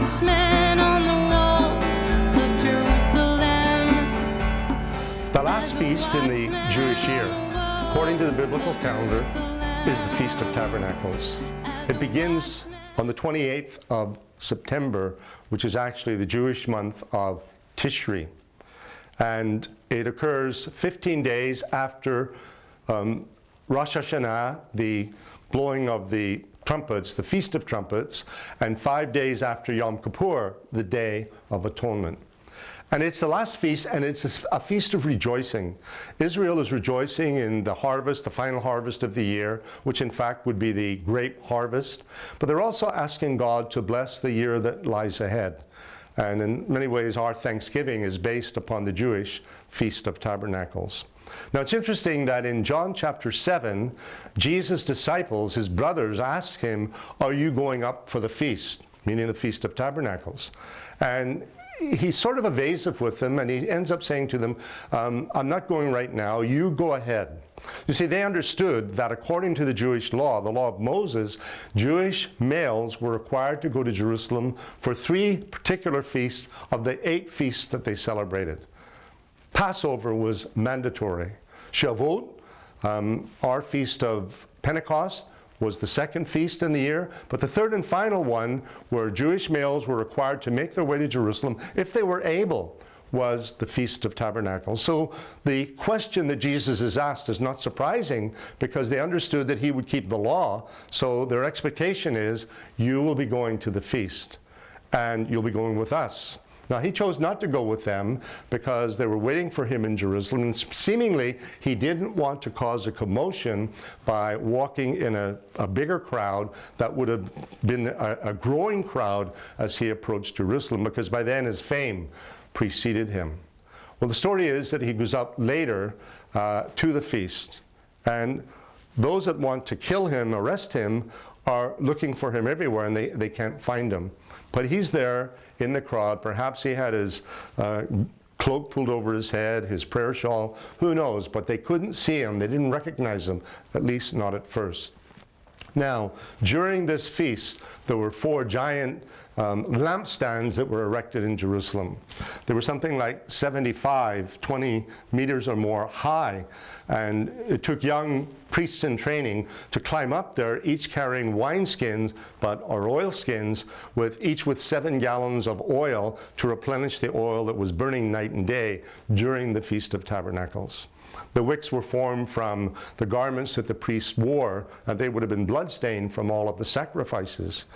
watchmen on the walls of Jerusalem. The last feast in the Jewish year, according to the biblical calendar, is the Feast of Tabernacles. It begins on the 28th of September, which is actually the Jewish month of Tishri. And it occurs 15 days after Rosh Hashanah, the blowing of the trumpets, the Feast of Trumpets, and 5 days after Yom Kippur, the Day of Atonement. And it's the last feast, and it's a feast of rejoicing. Israel is rejoicing in the harvest, the final harvest of the year, which in fact would be the grape harvest. But they're also asking God to bless the year that lies ahead. And in many ways, our Thanksgiving is based upon the Jewish Feast of Tabernacles. Now, it's interesting that in John chapter 7, Jesus' disciples, his brothers, asked him, "Are you going up for the feast?" Meaning the Feast of Tabernacles. And he's sort of evasive with them, and he ends up saying to them, I'm not going right now, you go ahead. You see, they understood that according to the Jewish law, the law of Moses, Jewish males were required to go to Jerusalem for 3 particular feasts of the 8 feasts that they celebrated. Passover was mandatory. Shavuot, our Feast of Pentecost, was the second feast in the year, but the third and final one, where Jewish males were required to make their way to Jerusalem, if they were able, was the Feast of Tabernacles. So the question that Jesus is asked is not surprising, because they understood that he would keep the law. So their expectation is, you will be going to the feast, and you'll be going with us. Now, he chose not to go with them because they were waiting for him in Jerusalem, and seemingly he didn't want to cause a commotion by walking in a bigger crowd that would have been a growing crowd as he approached Jerusalem, because by then his fame preceded him. Well, the story is that he goes up later to the feast, and those that want to kill him, arrest him, are looking for him everywhere, and they can't find him. But he's there in the crowd. Perhaps he had his cloak pulled over his head, his prayer shawl, who knows, but they couldn't see him. They didn't recognize him, at least not at first. Now, during this feast, there were 4 giant lampstands that were erected in Jerusalem. They were something like 20 meters or more high, and it took young priests in training to climb up there, each carrying wineskins, or oilskins, each with 7 gallons of oil to replenish the oil that was burning night and day during the Feast of Tabernacles. The wicks were formed from the garments that the priests wore, and they would have been bloodstained from all of the sacrifices.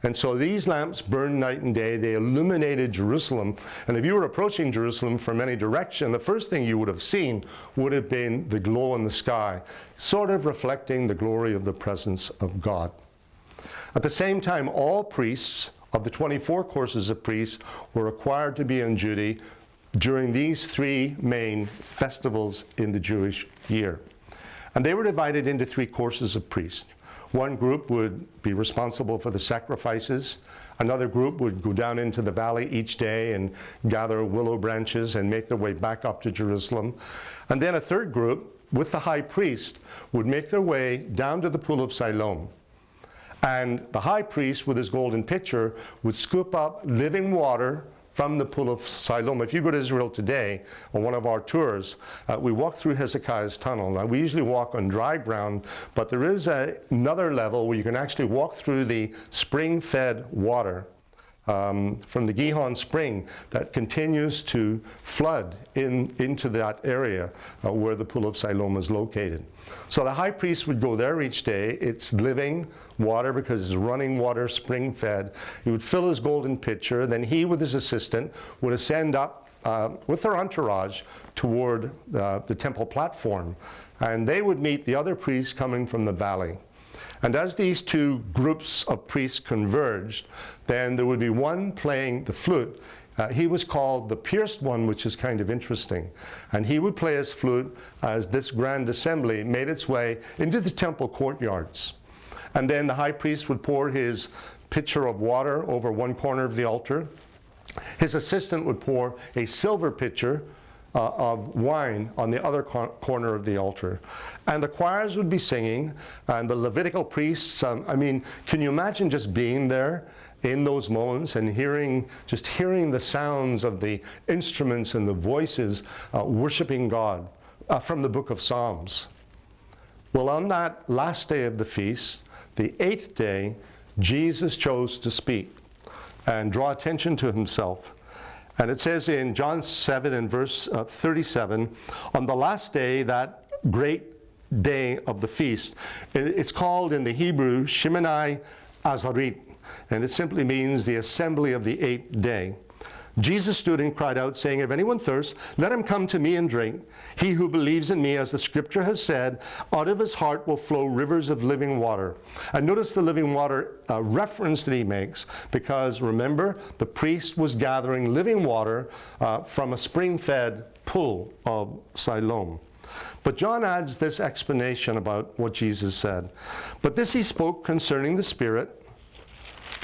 And so these lamps burned night and day. They illuminated Jerusalem. And if you were approaching Jerusalem from any direction, the first thing you would have seen would have been the glow in the sky, sort of reflecting the glory of the presence of God. At the same time, all priests of the 24 courses of priests were required to be on duty during these 3 main festivals in the Jewish year. And they were divided into 3 courses of priests. One group would be responsible for the sacrifices. Another group would go down into the valley each day and gather willow branches and make their way back up to Jerusalem. And then a third group, with the high priest, would make their way down to the pool of Siloam. And the high priest, with his golden pitcher, would scoop up living water from the pool of Siloam. If you go to Israel today, on one of our tours, we walk through Hezekiah's tunnel. Now, we usually walk on dry ground, but there is another level where you can actually walk through the spring-fed water from the Gihon spring that continues to flood into that area where the pool of Siloam is located. So the high priest would go there each day. It's living water because it's running water, spring-fed. He would fill his golden pitcher. Then he, with his assistant, would ascend up with their entourage toward the temple platform. And they would meet the other priests coming from the valley. And as these 2 groups of priests converged, then there would be one playing the flute. He was called the pierced one, which is kind of interesting. And he would play his flute as this grand assembly made its way into the temple courtyards. And then the high priest would pour his pitcher of water over one corner of the altar. His assistant would pour a silver pitcher of wine on the other corner of the altar. And the choirs would be singing, and the Levitical priests, can you imagine just being there in those moments and hearing the sounds of the instruments and the voices worshiping God from the book of Psalms? Well, on that last day of the feast, the 8th day, Jesus chose to speak and draw attention to himself. And it says in John 7 and verse 37, on the last day, that great day of the feast, it's called in the Hebrew Shemini Azarit, and it simply means the assembly of the 8th day. Jesus stood and cried out, saying, if anyone thirsts, let him come to me and drink. He who believes in me, as the scripture has said, out of his heart will flow rivers of living water. And notice the living water reference that he makes, because remember, the priest was gathering living water from a spring-fed pool of Siloam. But John adds this explanation about what Jesus said. But this he spoke concerning the Spirit,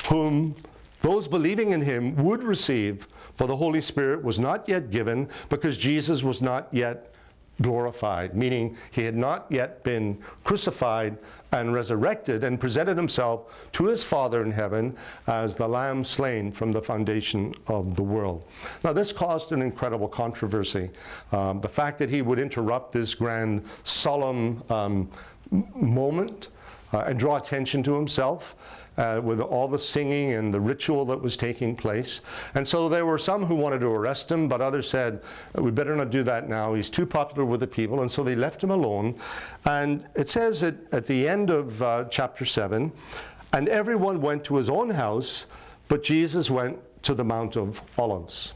whom those believing in him would receive, for the Holy Spirit was not yet given, because Jesus was not yet glorified, meaning he had not yet been crucified and resurrected and presented himself to his Father in heaven as the Lamb slain from the foundation of the world. Now, this caused an incredible controversy. The fact that he would interrupt this grand, solemn moment and draw attention to himself with all the singing and the ritual that was taking place. And so there were some who wanted to arrest him, but others said, we better not do that now. He's too popular with the people. And so they left him alone. And it says at the end of chapter 7, and everyone went to his own house, but Jesus went to the Mount of Olives.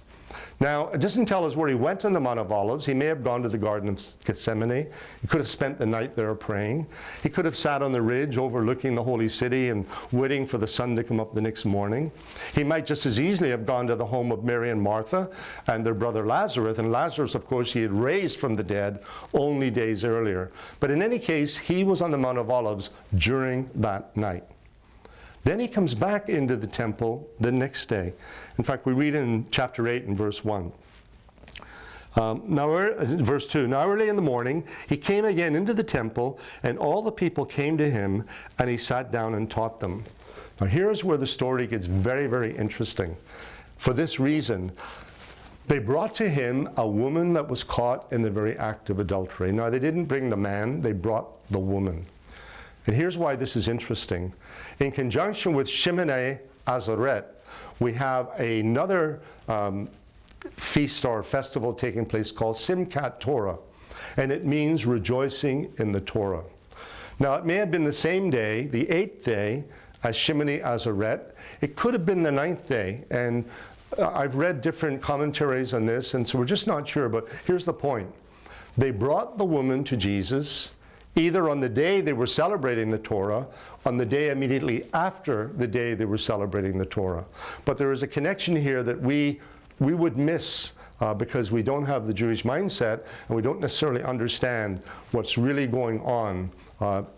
Now, it doesn't tell us where he went on the Mount of Olives. He may have gone to the Garden of Gethsemane. He could have spent the night there praying. He could have sat on the ridge overlooking the holy city and waiting for the sun to come up the next morning. He might just as easily have gone to the home of Mary and Martha and their brother Lazarus. And Lazarus, of course, he had raised from the dead only days earlier. But in any case, he was on the Mount of Olives during that night. Then he comes back into the temple the next day. In fact, we read in chapter 8 and verse 1. Verse 2, now early in the morning, he came again into the temple, and all the people came to him, and he sat down and taught them. Now here's where the story gets very, very interesting. For this reason, they brought to him a woman that was caught in the very act of adultery. Now, they didn't bring the man, they brought the woman. And here's why this is interesting. In conjunction with Shemini Azaret, we have another feast or festival taking place called Simchat Torah, and it means rejoicing in the Torah. Now, it may have been the same day, the 8th day, as Shemini Azaret. It could have been the 9th day, and I've read different commentaries on this, and so we're just not sure, but here's the point. They brought the woman to Jesus either on the day they were celebrating the Torah, on the day immediately after the day they were celebrating the Torah. But there is a connection here that we would miss because we don't have the Jewish mindset and we don't necessarily understand what's really going on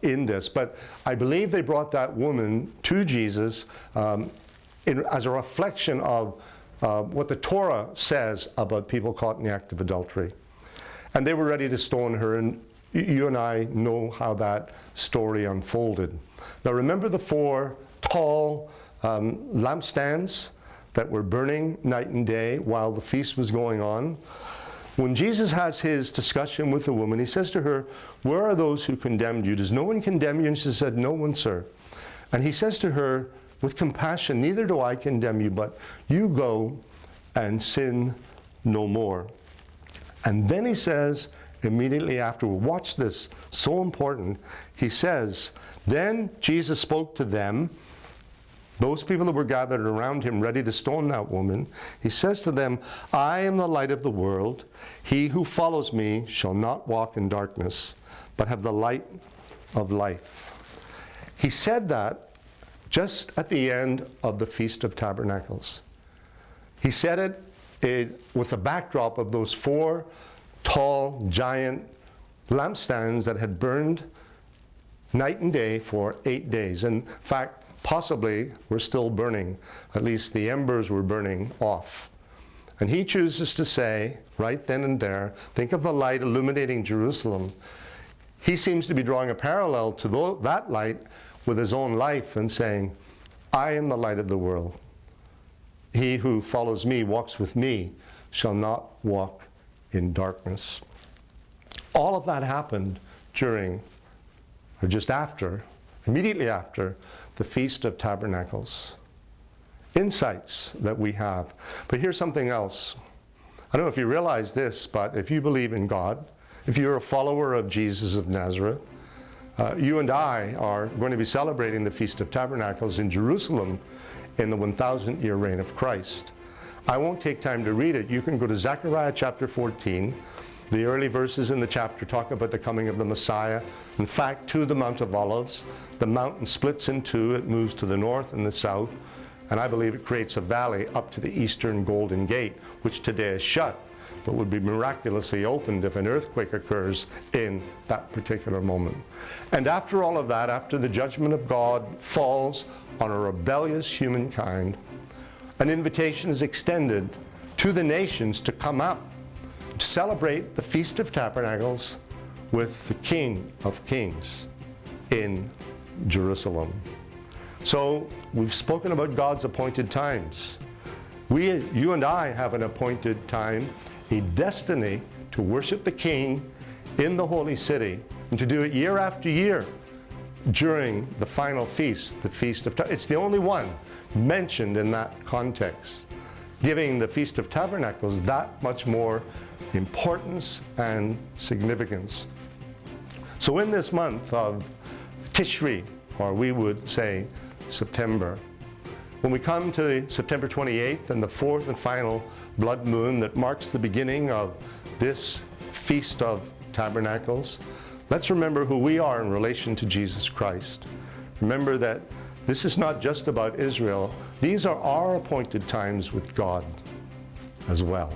in this. But I believe they brought that woman to Jesus as a reflection of what the Torah says about people caught in the act of adultery. And they were ready to stone her, and you and I know how that story unfolded. Now remember the 4 tall lampstands that were burning night and day while the feast was going on? When Jesus has his discussion with the woman, he says to her, where are those who condemned you? Does no one condemn you? And she said, no one, sir. And he says to her, with compassion, neither do I condemn you, but you go and sin no more. And then he says, immediately afterward, watch this, so important. He says, then Jesus spoke to them, those people that were gathered around him ready to stone that woman. He says to them, I am the light of the world. He who follows me shall not walk in darkness, but have the light of life. He said that just at the end of the Feast of Tabernacles. He said it with the backdrop of those 4 tall, giant lampstands that had burned night and day for 8 days. In fact, possibly were still burning. At least the embers were burning off. And he chooses to say, right then and there, think of the light illuminating Jerusalem. He seems to be drawing a parallel to that light with his own life and saying, I am the light of the world. He who follows me, walks with me, shall not walk in darkness. All of that happened during, or just after, immediately after, the Feast of Tabernacles. Insights that we have. But here's something else. I don't know if you realize this, but if you believe in God, if you're a follower of Jesus of Nazareth, you and I are going to be celebrating the Feast of Tabernacles in Jerusalem in the 1,000-year reign of Christ. I won't take time to read it. You can go to Zechariah chapter 14. The early verses in the chapter talk about the coming of the Messiah. In fact, to the Mount of Olives, the mountain splits in two. It moves to the north and the south. And I believe it creates a valley up to the eastern Golden Gate, which today is shut, but would be miraculously opened if an earthquake occurs in that particular moment. And after all of that, after the judgment of God falls on a rebellious humankind, an invitation is extended to the nations to come up to celebrate the Feast of Tabernacles with the King of Kings in Jerusalem. So we've spoken about God's appointed times. You and I have an appointed time, a destiny to worship the King in the holy city, and to do it year after year during the final feast, the Feast of Tabernacles. It's the only one mentioned in that context, giving the Feast of Tabernacles that much more importance and significance. So in this month of Tishri, or we would say September, when we come to September 28th and the fourth and final blood moon that marks the beginning of this Feast of Tabernacles, let's remember who we are in relation to Jesus Christ. Remember that this is not just about Israel. These are our appointed times with God as well.